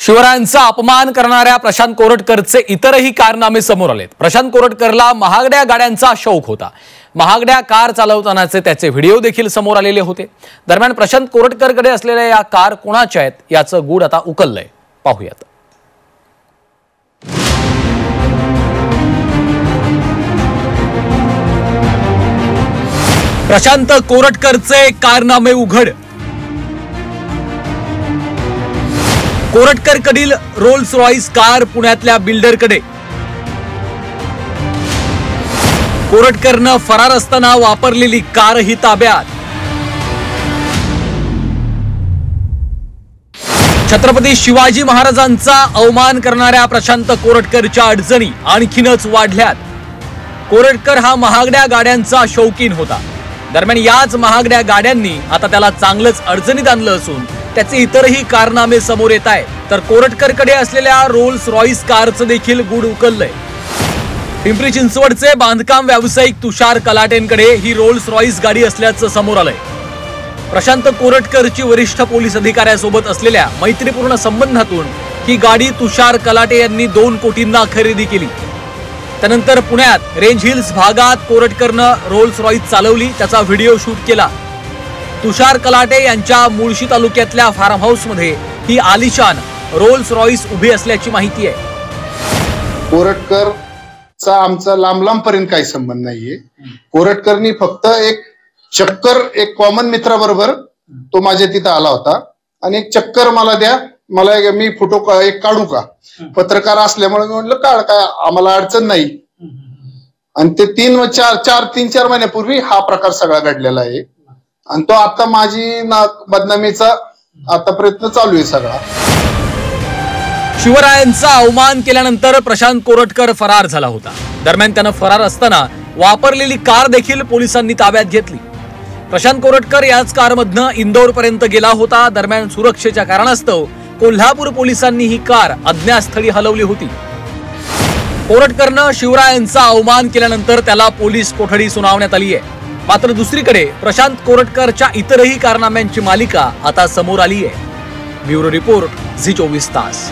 शिवरायांचा अपमान करणाऱ्या प्रशांत कोरटकरचे इतरही कारनामे समोर आलेत। प्रशांत कोरटकरला महागड्या गाड्यांचा शौक होता। महागड्या कार चालवतानाचे त्याचे व्हिडिओ देखील समोर आलेले होते। दरम्यान प्रशांत कोरटकरकडे असलेल्या या कार कोणाच्या आहेत याचं गूढ आता उकललंय। पाहूयात। प्रशांत कोरटकरचे कारनामे उघड। कोरटकरकडील रोल्स रॉइस कार पुण्यातल्या बिल्डरकडे। कोरटकरनं फरार असताना वापरलेली कारही ताब्यात। छत्रपती शिवाजी महाराजांचा अवमान करणाऱ्या प्रशांत कोरटकरच्या अडचणी आणखीनच वाढल्यात। कोरटकर हा महागड्या गाड्यांचा शौकीन होता। दरम्यान याच महागड्या गाड्यांनी आता त्याला चांगलंच अडचणीत आणलं असून त्याचे इतरही कारनामे समोर येत आहेत। तर कोरटकरकडे असलेल्या रोल्स रॉइस कारचं देखील गूढ उकललंय। पिंपरी चिंचवडचे बांधकाम व्यावसायिक तुषार कलाटेंकडे ही रोल्स रॉइस गाडी असल्याचं समोर आलंय। प्रशांत कोरटकरची वरिष्ठ पोलीस अधिकाऱ्यासोबत असलेल्या मैत्रीपूर्ण संबंधातून ही गाडी तुषार कलाटे यांनी 2 कोटींना खरेदी केली। त्यानंतर पुण्यात रेंज हिल्स भागात कोरटकरनं रोल्स रॉइस चालवली, त्याचा व्हिडिओ शूट केला। तुषार कलाटे यांच्या मुळशी तालुक्यातल्या फार्म हाऊस मध्ये ही आलिशान रोल्स रॉइस उभी असल्याची माहिती आहे। कोरटकरचा आमचा लांब पर्यंत काही संबंध नाहीये। कोरटकरनी फक्त एक कॉमन मित्राबरोबर तो माझ्या तिथं आला होता आणि एक चक्कर मला द्या, मला मी फोटो एक काढू का, पत्रकार असल्यामुळे मी म्हटलं काढ, काय आम्हाला अडचण नाही। आणि ते 3-4 महिन्यापूर्वी हा प्रकार सगळा घडलेला आहे आणि तो आता माझी बदनामीचा आता प्रयत्न चालू आहे सगळा। शिवरायांचा अवमान केल्यानंतर प्रशांत कोरटकर फरार झाला होता। दरम्यान त्यानं फरार असताना वापरलेली कार देखील पोलिसांनी ताब्यात घेतली। प्रशांत कोरटकर याच कारमधनं इंदोरपर्यंत गेला होता। दरम्यान सुरक्षेच्या कारणास्तव कोल्हापूर पोलिसांनी ही कार अज्ञातस्थळी हलवली होती। कोरटकरनं शिवरायांचा अवमान केल्यानंतर त्याला पोलीस कोठडी सुनावण्यात आली आहे। मात्र दुसरीकडे प्रशांत कोरटकरच्या इतरही कारनाम्यांची मालिका आता समोर आली आहे। ब्युरो रिपोर्ट झी 24 तास।